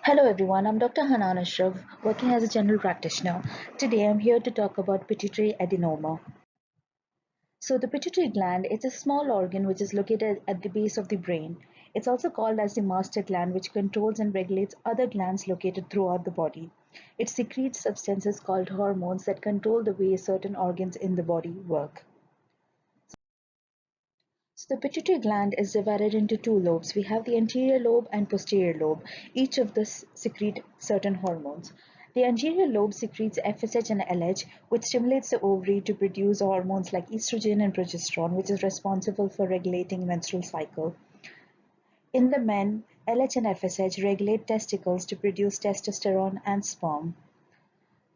Hello everyone, I'm Dr. Hanaan Ashraf, working as a general practitioner. Today I'm here to talk about pituitary adenoma. So the pituitary gland is a small organ which is located at the base of the brain. It's also called as the master gland, which controls and regulates other glands located throughout the body. It secretes substances called hormones that control the way certain organs in the body work. So the pituitary gland is divided into two lobes. We have the anterior lobe and posterior lobe. Each of this secrete certain hormones. The anterior lobe secretes FSH and LH, which stimulates the ovary to produce hormones like estrogen and progesterone, which is responsible for regulating menstrual cycle. In the men, LH and FSH regulate testicles to produce testosterone and sperm.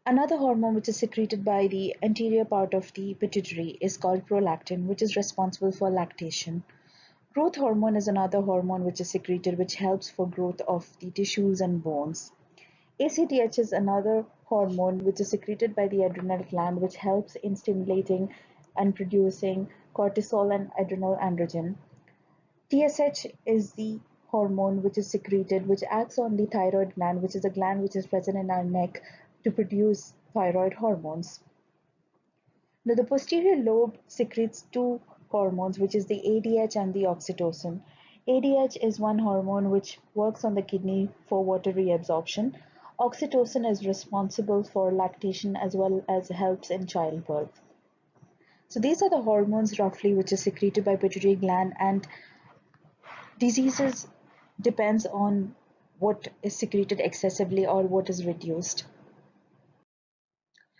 Another hormone which is secreted by the anterior part of the pituitary is called prolactin, which is responsible for lactation. Growth hormone is another hormone which is secreted, which helps for growth of the tissues and bones. ACTH is another hormone which is secreted by the adrenal gland, which helps in stimulating and producing cortisol and adrenal androgen. TSH is the hormone which is secreted, which acts on the thyroid gland, which is a gland which is present in our neck to produce thyroid hormones. Now, the posterior lobe secretes two hormones, which is the ADH and the oxytocin. ADH is one hormone which works on the kidney for water reabsorption. Oxytocin is responsible for lactation as well as helps in childbirth. So these are the hormones roughly which is secreted by pituitary gland, and diseases depends on what is secreted excessively or what is reduced.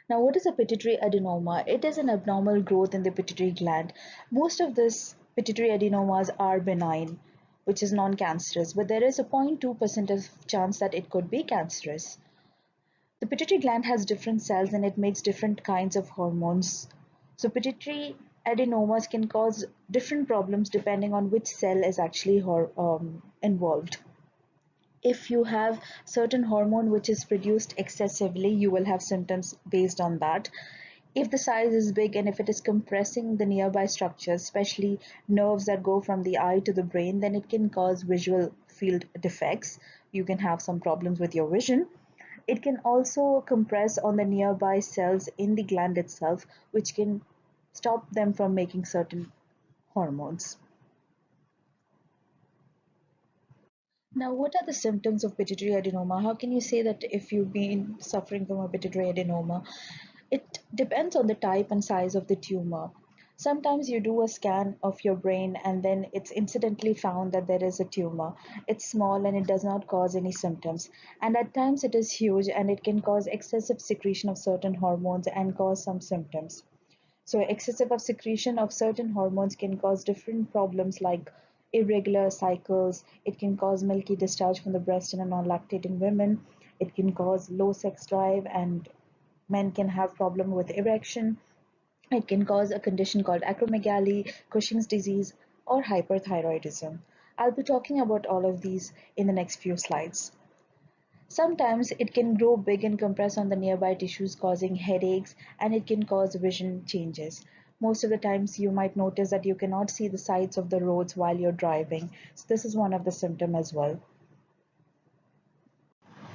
Now, what is a pituitary adenoma? It is an abnormal growth in the pituitary gland. Most of these pituitary adenomas are benign, which is non-cancerous, but there is a 0.2% of chance that it could be cancerous. The pituitary gland has different cells and it makes different kinds of hormones. So pituitary adenomas can cause different problems depending on which cell is actually involved. If you have certain hormone which is produced excessively, you will have symptoms based on that. If the size is big and if it is compressing the nearby structures, especially nerves that go from the eye to the brain, then it can cause visual field defects. You can have some problems with your vision. It can also compress on the nearby cells in the gland itself, which can stop them from making certain hormones. Now, what are the symptoms of pituitary adenoma? How can you say that if you've been suffering from a pituitary adenoma? It depends on the type and size of the tumor. Sometimes you do a scan of your brain and then it's incidentally found that there is a tumor. It's small and it does not cause any symptoms. And at times it is huge and it can cause excessive secretion of certain hormones and cause some symptoms. So excessive of secretion of certain hormones can cause different problems like irregular cycles. It can cause milky discharge from the breast in a non-lactating women. It can cause low sex drive and men can have problem with erection. It can cause a condition called acromegaly, Cushing's disease, or hyperthyroidism. I'll be talking about all of these in the next few slides. Sometimes it can grow big and compress on the nearby tissues, causing headaches, and it can cause vision changes. Most of the times you might notice that you cannot see the sides of the roads while you're driving. So this is one of the symptoms as well.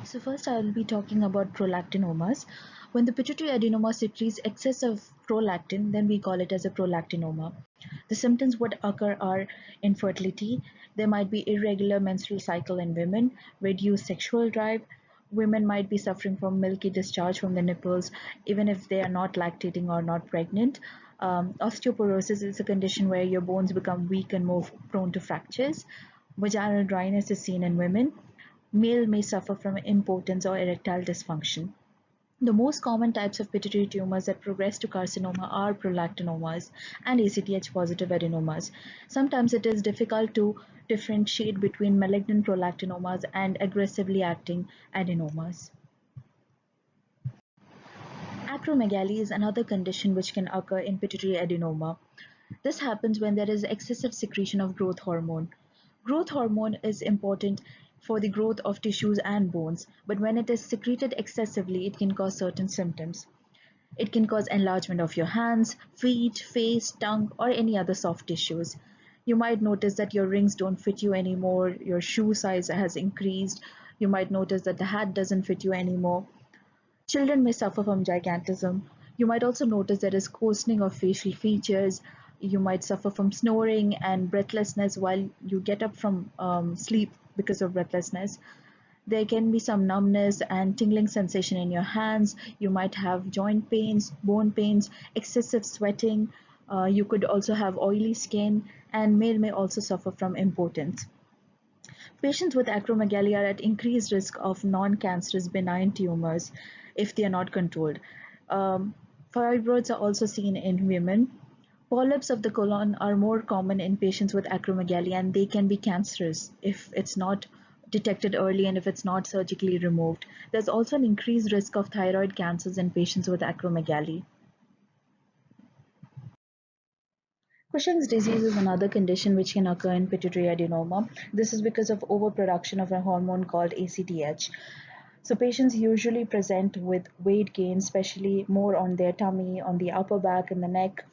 So first I will be talking about prolactinomas. When the pituitary adenoma secretes excess of prolactin, then we call it as a prolactinoma. The symptoms would occur are infertility. There might be irregular menstrual cycle in women, reduced sexual drive. Women might be suffering from milky discharge from the nipples, even if they are not lactating or not pregnant. Osteoporosis is a condition where your bones become weak and more prone to fractures. Vaginal dryness is seen in women. Male may suffer from impotence or erectile dysfunction. The most common types of pituitary tumors that progress to carcinoma are prolactinomas and ACTH positive adenomas. Sometimes it is difficult to differentiate between malignant prolactinomas and aggressively acting adenomas. Acromegaly is another condition which can occur in pituitary adenoma. This happens when there is excessive secretion of growth hormone. Growth hormone is important for the growth of tissues and bones, but when it is secreted excessively, it can cause certain symptoms. It can cause enlargement of your hands, feet, face, tongue, or any other soft tissues. You might notice that your rings don't fit you anymore, your shoe size has increased, You might notice that the hat doesn't fit you anymore. Children may suffer from gigantism. You might also notice there is coarsening of facial features. You might suffer from snoring and breathlessness while you get up from sleep because of breathlessness. There can be some numbness and tingling sensation in your hands. You might have joint pains, bone pains, excessive sweating. You could also have oily skin, and male may also suffer from impotence. Patients with acromegaly are at increased risk of non-cancerous benign tumors if they are not controlled. Um, Fibroids are also seen in women. Polyps of the colon are more common in patients with acromegaly, and they can be cancerous if it's not detected early and if it's not surgically removed. There's also an increased risk of thyroid cancers in patients with acromegaly. Cushing's disease is another condition which can occur in pituitary adenoma. This is because of overproduction of a hormone called ACTH. So patients usually present with weight gain, especially more on their tummy, on the upper back and the neck.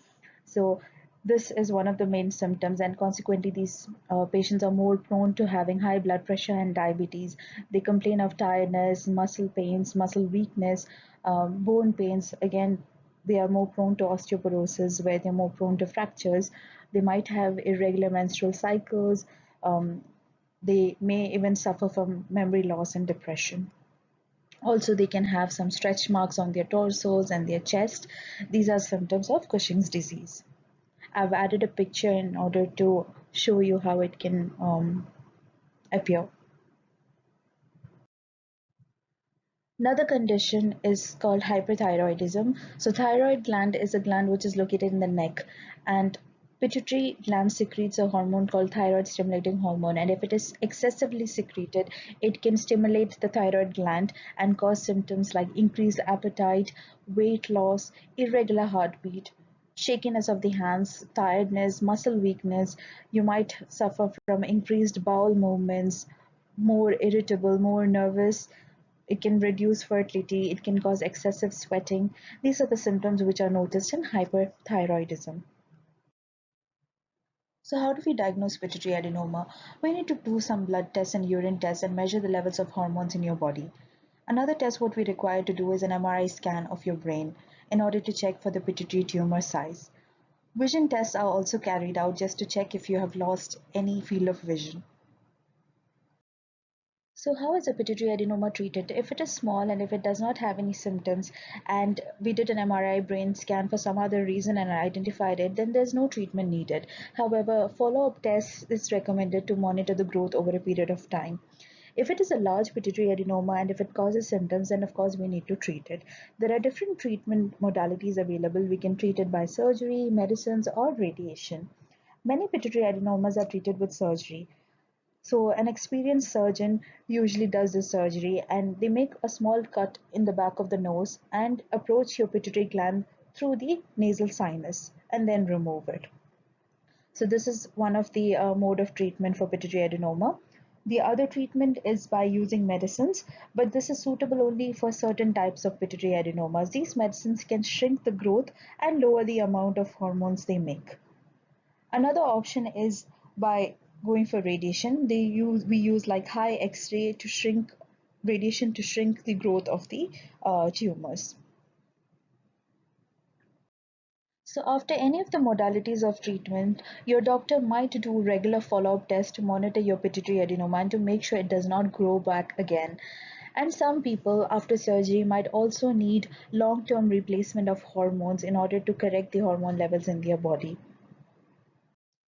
So this is one of the main symptoms, and consequently these patients are more prone to having high blood pressure and diabetes. They complain of tiredness, muscle pains, muscle weakness, bone pains. Again, they are more prone to osteoporosis, where they're more prone to fractures. They might have irregular menstrual cycles. Um, they may even suffer from memory loss and depression. Also, they can have some stretch marks on their torsos and their chest. These are symptoms of Cushing's disease. I've added a picture in order to show you how it can appear. Another condition is called hyperthyroidism. So thyroid gland is a gland which is located in the neck, and pituitary gland secretes a hormone called thyroid stimulating hormone, and if it is excessively secreted, it can stimulate the thyroid gland and cause symptoms like increased appetite, weight loss, irregular heartbeat, shakiness of the hands, tiredness, muscle weakness. You might suffer from increased bowel movements, more irritable, more nervous. It can reduce fertility, it can cause excessive sweating. These are the symptoms which are noticed in hyperthyroidism. So how do we diagnose pituitary adenoma? We need to do some blood tests and urine tests and measure the levels of hormones in your body. Another test what we require to do is an MRI scan of your brain in order to check for the pituitary tumor size. Vision tests are also carried out just to check if you have lost any field of vision. So how is a pituitary adenoma treated? If it is small and if it does not have any symptoms, and we did an MRI brain scan for some other reason and identified it, then there's no treatment needed. However, follow-up tests is recommended to monitor the growth over a period of time. If it is a large pituitary adenoma and if it causes symptoms, then of course we need to treat it. There are different treatment modalities available. We can treat it by surgery, medicines, or radiation. Many pituitary adenomas are treated with surgery. So an experienced surgeon usually does the surgery, and they make a small cut in the back of the nose and approach your pituitary gland through the nasal sinus and then remove it. So this is one of the mode of treatment for pituitary adenoma. The other treatment is by using medicines, but this is suitable only for certain types of pituitary adenomas. These medicines can shrink the growth and lower the amount of hormones they make. Another option is by going for radiation. We use like high X-ray to shrink radiation to shrink the growth of the tumors. So after any of the modalities of treatment, your doctor might do regular follow-up tests to monitor your pituitary adenoma and to make sure it does not grow back again. And some people after surgery might also need long-term replacement of hormones in order to correct the hormone levels in their body.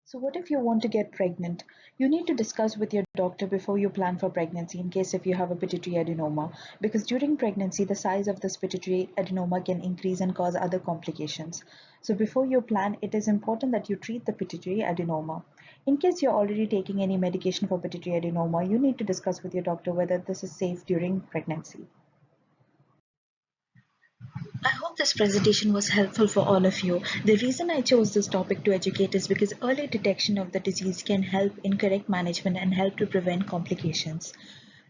So what if you want to get pregnant? You need to discuss with your doctor before you plan for pregnancy in case if you have a pituitary adenoma, because during pregnancy the size of this pituitary adenoma can increase and cause other complications. So before you plan, it is important that you treat the pituitary adenoma. In case you're already taking any medication for pituitary adenoma, you need to discuss with your doctor whether this is safe during pregnancy. I hope this presentation was helpful for all of you. The reason I chose this topic to educate is because early detection of the disease can help in correct management and help to prevent complications.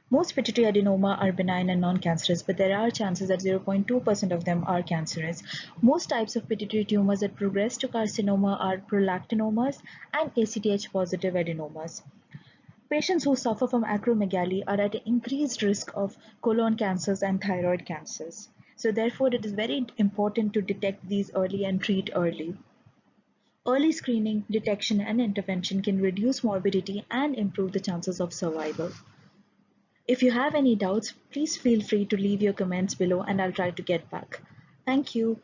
Most pituitary adenoma are benign and non-cancerous, but there are chances that 0.2% of them are cancerous. Most types of pituitary tumors that progress to carcinoma are prolactinomas and ACTH positive adenomas. Patients who suffer from acromegaly are at increased risk of colon cancers and thyroid cancers. So therefore, it is very important to detect these early and treat early. Early screening, detection, and intervention can reduce morbidity and improve the chances of survival. If you have any doubts, please feel free to leave your comments below and I'll try to get back. Thank you.